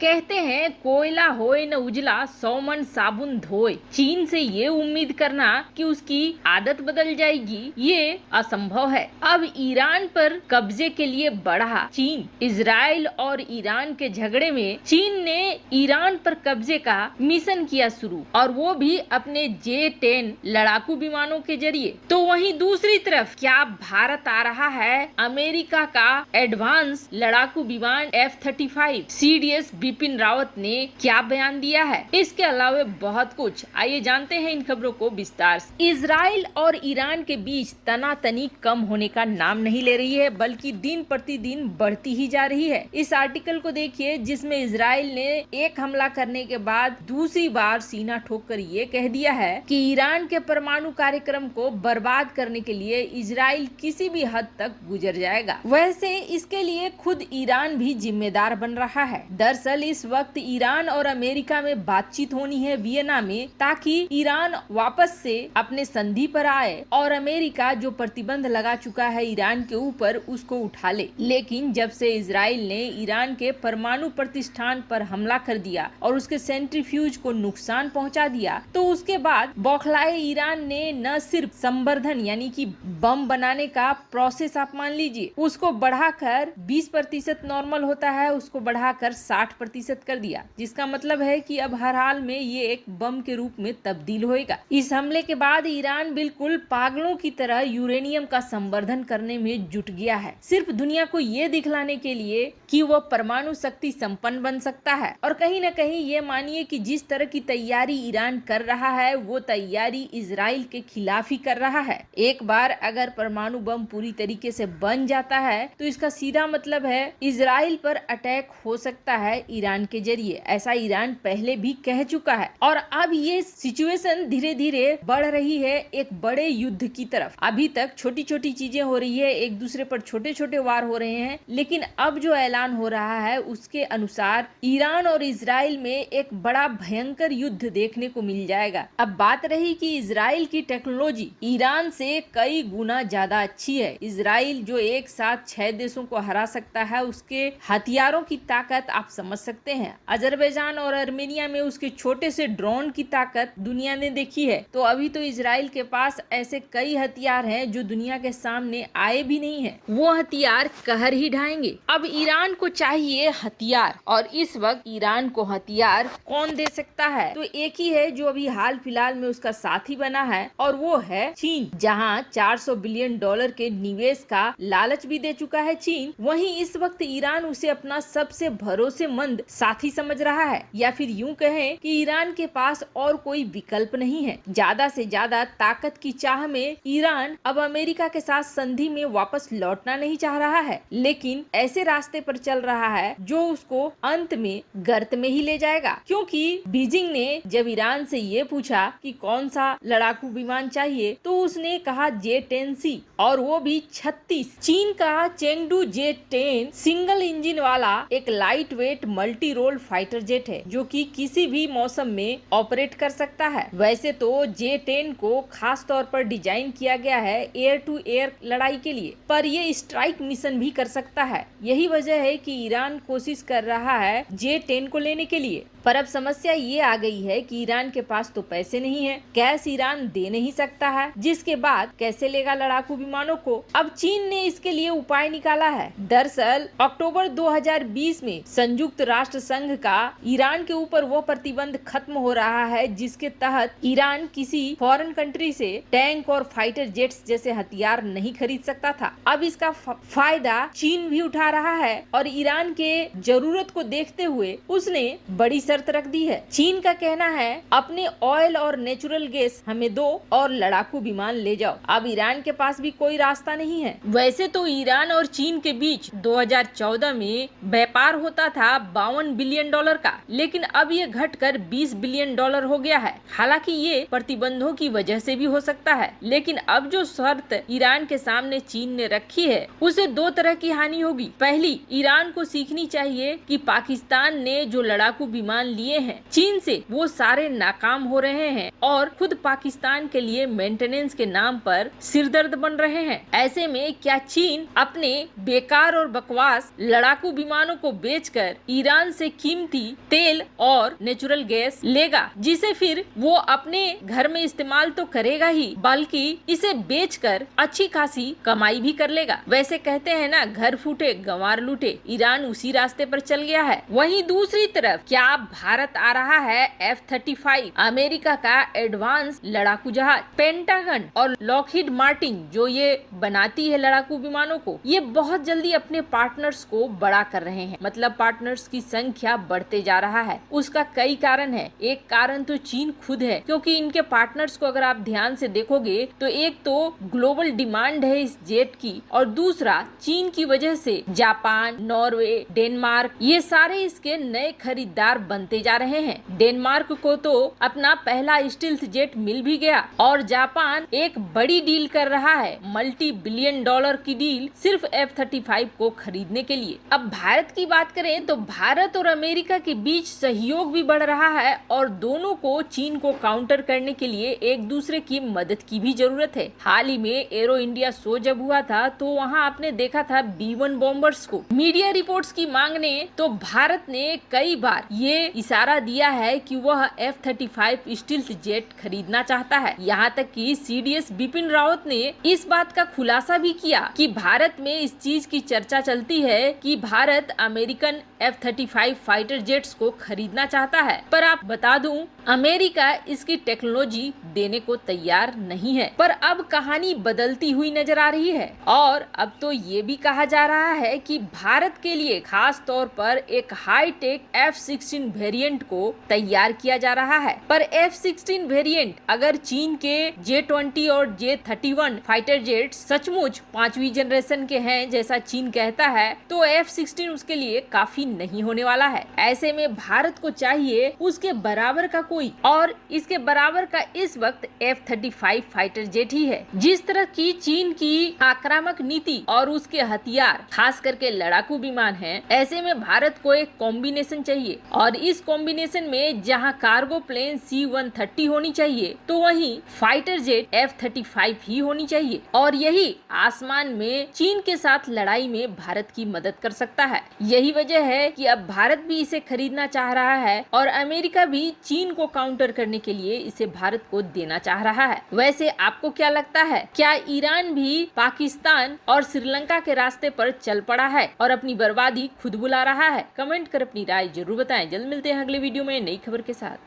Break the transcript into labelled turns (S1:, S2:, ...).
S1: कहते हैं कोयला होए न उजला 100 मन साबुन धोए। चीन से ये उम्मीद करना कि उसकी आदत बदल जाएगी ये असंभव है। अब ईरान पर कब्जे के लिए बढ़ा चीन। इजराइल और ईरान के झगड़े में चीन ने ईरान पर कब्जे का मिशन किया शुरू, और वो भी अपने J-10 लड़ाकू विमानों के जरिए। तो वहीं दूसरी तरफ क्या भारत आ रहा है अमेरिका का एडवांस लड़ाकू विमान F-35। CDS बिपिन रावत ने क्या बयान दिया है, इसके अलावा बहुत कुछ, आइए जानते हैं इन खबरों को विस्तार से। इजराइल और ईरान के बीच तनातनी कम होने का नाम नहीं ले रही है, बल्कि दिन प्रतिदिन बढ़ती ही जा रही है। इस आर्टिकल को देखिए जिसमें इजराइल ने एक हमला करने के बाद दूसरी बार सीना ठोककर ये कह दिया है कि ईरान के परमाणु कार्यक्रम को बर्बाद करने के लिए इजराइल किसी भी हद तक गुजर जाएगा। वैसे इसके लिए खुद ईरान भी जिम्मेदार बन रहा है। दरअसल इस वक्त ईरान और अमेरिका में बातचीत होनी है वियना में, ताकि ईरान वापस से अपने संधि पर आए और अमेरिका जो प्रतिबंध लगा चुका है ईरान के ऊपर उसको उठा ले। लेकिन जब से इजराइल ने ईरान के परमाणु प्रतिष्ठान पर हमला कर दिया और उसके सेंट्रीफ्यूज को नुकसान पहुंचा दिया, तो उसके बाद बौखलाए ईरान ने न सिर्फ संवर्धन यानी कि बम बनाने का प्रोसेस आप मान लीजिए उसको बढ़ाकर 20% नॉर्मल होता है उसको बढ़ाकर 60% कर दिया, जिसका मतलब है कि अब हर हाल में ये एक बम के रूप में तब्दील होएगा। इस हमले के बाद ईरान बिल्कुल पागलों की तरह यूरेनियम का संवर्धन करने में जुट गया है, सिर्फ दुनिया को ये दिखलाने के लिए कि वो परमाणु शक्ति संपन्न बन सकता है। और कहीं न कहीं ये मानिए कि जिस तरह की तैयारी ईरान कर रहा है वो तैयारी इजराइल के खिलाफ ही कर रहा है। एक बार अगर परमाणु बम पूरी तरीके से बन जाता है तो इसका सीधा मतलब है इजराइल पर अटैक हो सकता है ईरान के जरिए। ऐसा ईरान पहले भी कह चुका है और अब ये सिचुएशन धीरे धीरे बढ़ रही है एक बड़े युद्ध की तरफ। अभी तक छोटी छोटी चीजें हो रही है, एक दूसरे पर छोटे छोटे वार हो रहे हैं, लेकिन अब जो ऐलान हो रहा है उसके अनुसार ईरान और इजराइल में एक बड़ा भयंकर युद्ध देखने को मिल जाएगा। अब बात रही कि इजराइल की टेक्नोलॉजी ईरान से कई गुना ज्यादा अच्छी है। इजराइल जो एक साथ 6 देशों को हरा सकता है, उसके हथियारों की ताकत आप समझ सकते हैं। अजरबैजान और आर्मेनिया में उसके छोटे से ड्रोन की ताकत दुनिया ने देखी है, तो अभी तो इजराइल के पास ऐसे कई हथियार हैं जो दुनिया के सामने आए भी नहीं है, वो हथियार कहर ही ढाएंगे। अब ईरान को चाहिए हथियार, और इस वक्त ईरान को हथियार कौन दे सकता है, तो एक ही है जो अभी हाल फिलहाल में उसका साथी बना है और वो है चीन। जहां $400 बिलियन के निवेश का लालच भी दे चुका है चीन, वहीं इस वक्त ईरान उसे अपना सबसे भरोसेमंद साथी समझ रहा है, या फिर यूं कहें कि ईरान के पास और कोई विकल्प नहीं है। ज्यादा से ज्यादा ताकत की चाह में ईरान अब अमेरिका के साथ संधि में वापस लौटना नहीं चाह रहा है, लेकिन ऐसे रास्ते पर चल रहा है जो उसको अंत में गर्त में ही ले जाएगा। क्योंकि बीजिंग ने जब ईरान से ये पूछा कि कौन सा लड़ाकू विमान चाहिए, तो उसने कहा J-10C, और वो भी 36। चीन का चेंगडू J-10 सिंगल इंजन वाला एक light weight multi role fighter jet है जो कि किसी भी मौसम में ऑपरेट कर सकता है। वैसे तो J-10 को खास तौर पर डिजाइन किया गया है एयर टू एयर लड़ाई के लिए, पर ये स्ट्राइक मिशन भी कर सकता है। यही वजह है कि ईरान कोशिश कर रहा है J-10 को लेने के लिए। पर अब समस्या ये आ गई है कि ईरान के पास तो पैसे नहीं है, कैश ईरान दे नहीं सकता है, जिसके बाद कैसे लेगा लड़ाकू विमानों को। अब चीन ने इसके लिए उपाय निकाला है। दरअसल अक्टूबर 2020 में संयुक्त राष्ट्र संघ का ईरान के ऊपर वो प्रतिबंध खत्म हो रहा है जिसके तहत ईरान किसी फॉरेन कंट्री से टैंक और फाइटर जेट्स जैसे हथियार नहीं खरीद सकता था। अब इसका फायदा चीन भी उठा रहा है और ईरान के जरूरत को देखते हुए उसने बड़ी शर्त रख दी है। चीन का कहना है अपने ऑयल और नेचुरल गैस हमें दो और लड़ाकू विमान ले जाओ। अब ईरान के पास भी कोई रास्ता नहीं है। वैसे तो ईरान और चीन के बीच 2014 में व्यापार होता था $52 बिलियन का, लेकिन अब ये घटकर $20 बिलियन हो गया है। हालांकि ये प्रतिबंधों की वजह से भी हो सकता है, लेकिन अब जो शर्त ईरान के सामने चीन ने रखी है उसे 2 तरह की हानि होगी। पहली, ईरान को सीखनी चाहिए कि पाकिस्तान ने जो लड़ाकू विमान लिए हैं चीन से वो सारे नाकाम हो रहे हैं और खुद पाकिस्तान के लिए मेंटेनेंस के नाम पर सिरदर्द बन रहे हैं। ऐसे में क्या चीन अपने बेकार और बकवास लड़ाकू विमानों को बेचकर ईरान ईरान से कीमती तेल और नेचुरल गैस लेगा, जिसे फिर वो अपने घर में इस्तेमाल तो करेगा ही, बल्कि इसे बेचकर अच्छी खासी कमाई भी कर लेगा। वैसे कहते हैं ना, घर फूटे गंवार लूटे, ईरान उसी रास्ते पर चल गया है। वहीं दूसरी तरफ क्या भारत आ रहा है F-35 अमेरिका का एडवांस लड़ाकू जहाज। पेंटागन और लॉकहीड मार्टिन जो ये बनाती है लड़ाकू विमानों को, ये बहुत जल्दी अपने पार्टनर्स को बड़ा कर रहे हैं। मतलब पार्टनर्स की संख्या बढ़ते जा रहा है। उसका कई कारण है। एक कारण तो चीन खुद है, क्योंकि इनके पार्टनर्स को अगर आप ध्यान से देखोगे तो एक तो ग्लोबल डिमांड है इस जेट की, और दूसरा चीन की वजह से जापान, नॉर्वे, डेनमार्क ये सारे इसके नए खरीदार बनते जा रहे हैं। डेनमार्क को तो अपना पहला स्टील्थ जेट मिल भी गया, और जापान एक बड़ी डील कर रहा है, मल्टी बिलियन डॉलर की डील सिर्फ F-35 को खरीदने के लिए। अब भारत की बात करें तो भारत और अमेरिका के बीच सहयोग भी बढ़ रहा है, और दोनों को चीन को काउंटर करने के लिए एक दूसरे की मदद की भी जरूरत है। हाल ही में एरो इंडिया शो जब हुआ था तो वहां आपने देखा था B-1 बॉम्बर्स को। मीडिया रिपोर्ट्स की मांगने तो भारत ने कई बार ये इशारा दिया है कि वह F-35 स्टील्थ जेट खरीदना चाहता है। यहाँ तक कि CDS बिपिन रावत ने इस बात का खुलासा भी किया कि भारत में इस चीज की चर्चा चलती है कि Bharat American F-35 fighter jets को खरीदना चाहता है, पर आप बता दूं अमेरिका इसकी टेक्नोलॉजी देने को तैयार नहीं है। पर अब कहानी बदलती हुई नजर आ रही है, और अब तो ये भी कहा जा रहा है कि भारत के लिए खास तौर पर एक हाई टेक F-16 वेरिएंट को तैयार किया जा रहा है। पर F-16 वेरिएंट अगर चीन के J-20 और J-31 फाइटर जेट सचमुच 5वीं जनरेशन के हैं जैसा चीन कहता है, तो F-16 उसके लिए काफी नहीं होने वाला है। ऐसे में भारत को चाहिए उसके बराबर का कोई, और इसके बराबर का इस वक्त F-35 फाइटर जेट ही है। जिस तरह की चीन की आक्रामक नीति और उसके हथियार खास करके लड़ाकू विमान हैं, ऐसे में भारत को एक कॉम्बिनेशन चाहिए, और इस कॉम्बिनेशन में जहां कार्गो प्लेन C-130 होनी चाहिए, तो वहीं फाइटर जेट F-35 ही होनी चाहिए, और यही आसमान में चीन के साथ लड़ाई में भारत की मदद कर सकता है। यही वजह है कि अब भारत भी इसे खरीदना चाह रहा है, और अमेरिका भी चीन को काउंटर करने के लिए इसे भारत को देना चाह रहा है। वैसे आपको क्या लगता है, क्या ईरान भी पाकिस्तान और श्रीलंका के रास्ते पर चल पड़ा है और अपनी बर्बादी खुद बुला रहा है? कमेंट कर अपनी राय जरूर बताएं। जल्द मिलते हैं अगले वीडियो में नई खबर के साथ।